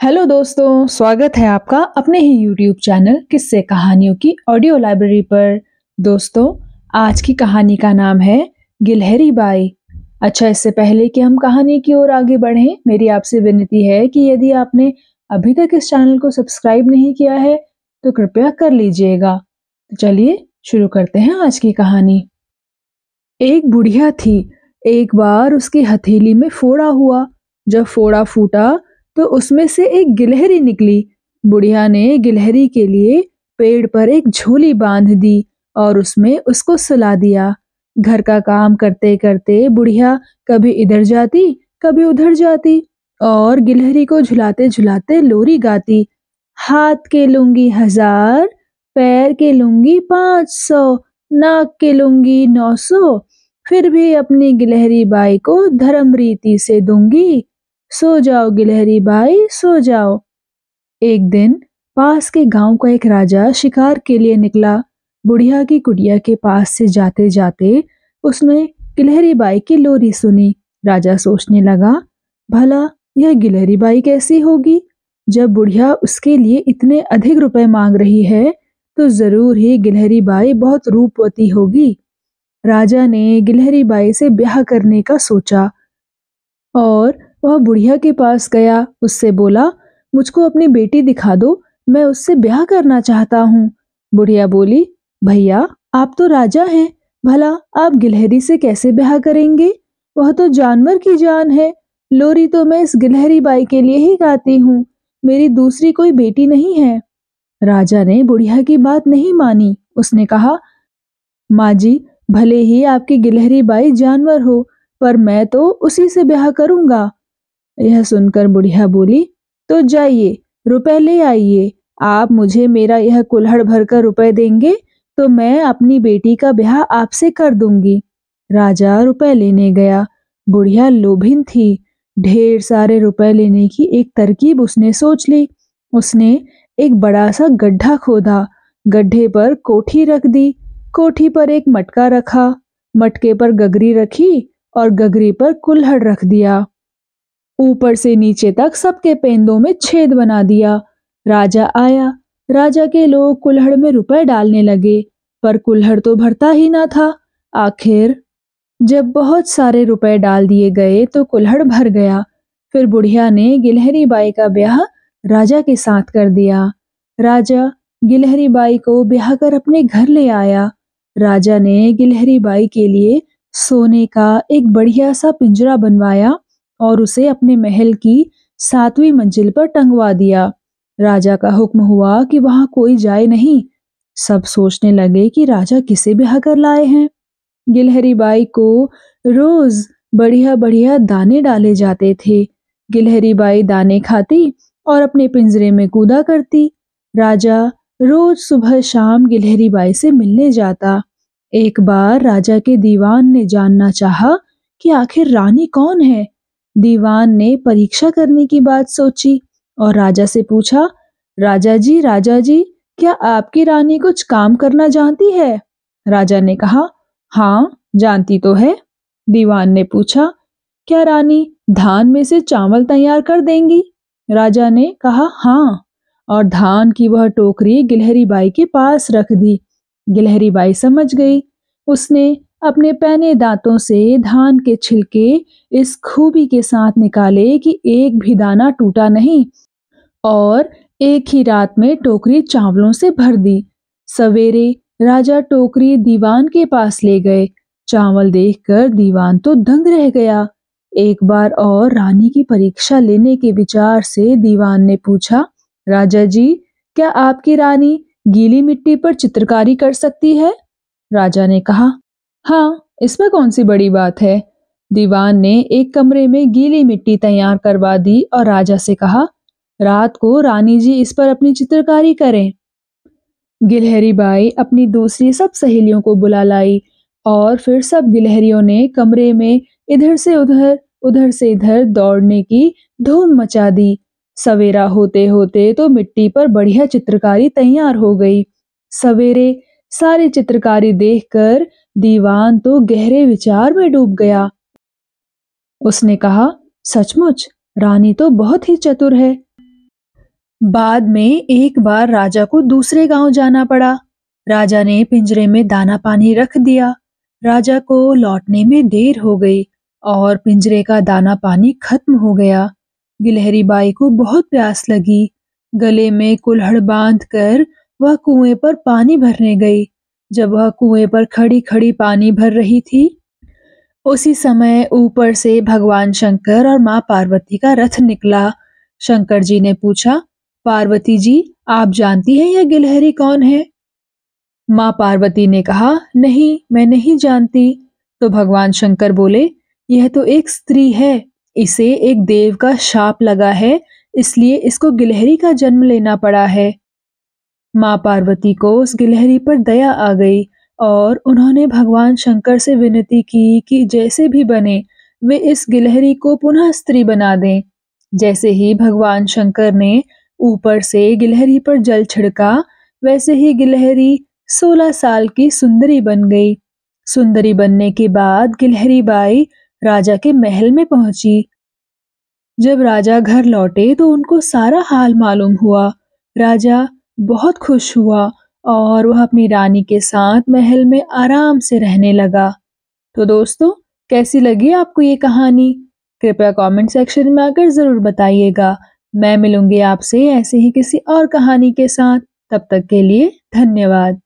Hello दोस्तों, स्वागत है आपका अपने ही यूट्यूब चैनल किस्से कहानियों की ऑडियो लाइब्रेरी पर। दोस्तों, आज की कहानी का नाम है गिलहरी बाई। अच्छा, इससे पहले कि हम कहानी की ओर आगे बढ़ें, मेरी आपसे विनती है कि यदि आपने अभी तक इस चैनल को सब्सक्राइब नहीं किया है तो कृपया कर लीजिएगा। तो चलिए शुरू करते हैं आज की कहानी। एक बुढ़िया थी। एक बार उसकी हथेली में फोड़ा हुआ। जब फोड़ा फूटा तो उसमें से एक गिलहरी निकली। बुढ़िया ने गिलहरी के लिए पेड़ पर एक झोली बांध दी और उसमें उसको सुला दिया। घर का काम करते करते बुढ़िया कभी इधर जाती, कभी उधर जाती और गिलहरी को झुलाते झुलाते लोरी गाती। हाथ के लूंगी 1000, पैर के लूंगी 500, नाक के लूंगी 900, फिर भी अपनी गिलहरी बाई को धर्म रीति से दूंगी। सो जाओ गिलहरी बाई, सो जाओ। एक दिन पास के गांव का एक राजा शिकार के लिए निकला। बुढ़िया की कुटिया के पास से जाते जाते उसने गिलहरी बाई की लोरी सुनी। राजा सोचने लगा, भला यह गिलहरी बाई कैसी होगी। जब बुढ़िया उसके लिए इतने अधिक रुपए मांग रही है तो जरूर ही गिलहरी बाई बहुत रूपवती होगी। राजा ने गिलहरी बाई से ब्याह करने का सोचा और वह बुढ़िया के पास गया। उससे बोला, मुझको अपनी बेटी दिखा दो, मैं उससे ब्याह करना चाहता हूँ। बुढ़िया बोली, भैया आप तो राजा हैं, भला आप गिलहरी से कैसे ब्याह करेंगे। वह तो जानवर की जान है। लोरी तो मैं इस गिलहरी बाई के लिए ही गाती हूँ, मेरी दूसरी कोई बेटी नहीं है। राजा ने बुढ़िया की बात नहीं मानी। उसने कहा, माँ जी, भले ही आपकी गिलहरी बाई जानवर हो, पर मैं तो उसी से ब्याह करूंगा। यह सुनकर बुढ़िया बोली, तो जाइए, रुपए ले आइए। आप मुझे मेरा यह कुल्हड़ भरकर रुपए देंगे तो मैं अपनी बेटी का ब्याह आपसे कर दूंगी। राजा रुपए लेने गया। बुढ़िया लोभिन थी। ढेर सारे रुपए लेने की एक तरकीब उसने सोच ली। उसने एक बड़ा सा गड्ढा खोदा, गड्ढे पर कोठी रख दी, कोठी पर एक मटका रखा, मटके पर गगरी रखी और गगरी पर कुल्हड़ रख दिया। ऊपर से नीचे तक सबके पेंदों में छेद बना दिया। राजा आया। राजा के लोग कुल्हड़ में रुपए डालने लगे, पर कुल्हड़ तो भरता ही ना था। आखिर जब बहुत सारे रुपए डाल दिए गए तो कुल्हड़ भर गया। फिर बुढ़िया ने गिलहरी बाई का ब्याह राजा के साथ कर दिया। राजा गिलहरी बाई को ब्याह कर अपने घर ले आया। राजा ने गिलहरी बाई के लिए सोने का एक बढ़िया सा पिंजरा बनवाया और उसे अपने महल की 7वीं मंजिल पर टंगवा दिया। राजा का हुक्म हुआ कि वहां कोई जाए नहीं। सब सोचने लगे कि राजा किसे ब्याह कर लाए हैं। गिलहरी बाई को रोज बढ़िया बढ़िया दाने डाले जाते थे। गिलहरी बाई दाने खाती और अपने पिंजरे में कूदा करती। राजा रोज सुबह शाम गिलहरी बाई से मिलने जाता। एक बार राजा के दीवान ने जानना चाहा कि आखिर रानी कौन है। दीवान ने परीक्षा करने की बात सोची और राजा से पूछा, राजा जी, क्या आपकी रानी कुछ काम करना जानती है। राजा ने कहा, हाँ, जानती तो है। दीवान ने पूछा, क्या रानी धान में से चावल तैयार कर देंगी। राजा ने कहा, हाँ, और धान की वह टोकरी गिलहरी बाई के पास रख दी। गिलहरी बाई समझ गई। उसने अपने पैने दांतों से धान के छिलके इस खूबी के साथ निकाले कि एक भी दाना टूटा नहीं और एक ही रात में टोकरी चावलों से भर दी। सवेरे राजा टोकरी दीवान के पास ले गए। चावल देखकर दीवान तो दंग रह गया। एक बार और रानी की परीक्षा लेने के विचार से दीवान ने पूछा, राजा जी, क्या आपकी रानी गीली मिट्टी पर चित्रकारी कर सकती है। राजा ने कहा, हाँ, इसमें कौन सी बड़ी बात है। दीवान ने एक कमरे में गीली मिट्टी तैयार करवा दी और राजा से कहा, रात को रानी जी इस पर अपनी चित्रकारी करें। गिलहरी बाई अपनी दूसरी सब सहेलियों को बुला लाई और फिर सब गिलहरियों ने कमरे में इधर से उधर, उधर से इधर दौड़ने की धूम मचा दी। सवेरा होते होते तो मिट्टी पर बढ़िया चित्रकारी तैयार हो गई। सवेरे सारी चित्रकारी देखकर दीवान तो गहरे विचार में डूब गया। उसने कहा, सचमुच रानी तो बहुत ही चतुर है। बाद में एक बार राजा को दूसरे गांव जाना पड़ा। राजा ने पिंजरे में दाना पानी रख दिया। राजा को लौटने में देर हो गई और पिंजरे का दाना पानी खत्म हो गया। गिलहरी बाई को बहुत प्यास लगी। गले में कुल्हड़ बांधकर वह कुएं पर पानी भरने गई। जब वह कुएं पर खड़ी खड़ी पानी भर रही थी, उसी समय ऊपर से भगवान शंकर और माँ पार्वती का रथ निकला। शंकर जी ने पूछा, पार्वती जी, आप जानती हैं यह गिलहरी कौन है? माँ पार्वती ने कहा, नहीं, मैं नहीं जानती। तो भगवान शंकर बोले, यह तो एक स्त्री है। इसे एक देव का शाप लगा है, इसलिए इसको गिलहरी का जन्म लेना पड़ा है। माँ पार्वती को उस गिलहरी पर दया आ गई और उन्होंने भगवान शंकर से विनती की कि जैसे भी बने वे इस गिलहरी को पुनः स्त्री बना दें। जैसे ही भगवान शंकर ने ऊपर से गिलहरी पर जल छिड़का, वैसे ही गिलहरी 16 साल की सुंदरी बन गई। सुंदरी बनने के बाद गिलहरी बाई राजा के महल में पहुंची। जब राजा घर लौटे तो उनको सारा हाल मालूम हुआ। राजा बहुत खुश हुआ और वह अपनी रानी के साथ महल में आराम से रहने लगा। तो दोस्तों, कैसी लगी आपको ये कहानी? कृपया कमेंट सेक्शन में आकर जरूर बताइएगा। मैं मिलूंगी आपसे ऐसे ही किसी और कहानी के साथ। तब तक के लिए धन्यवाद।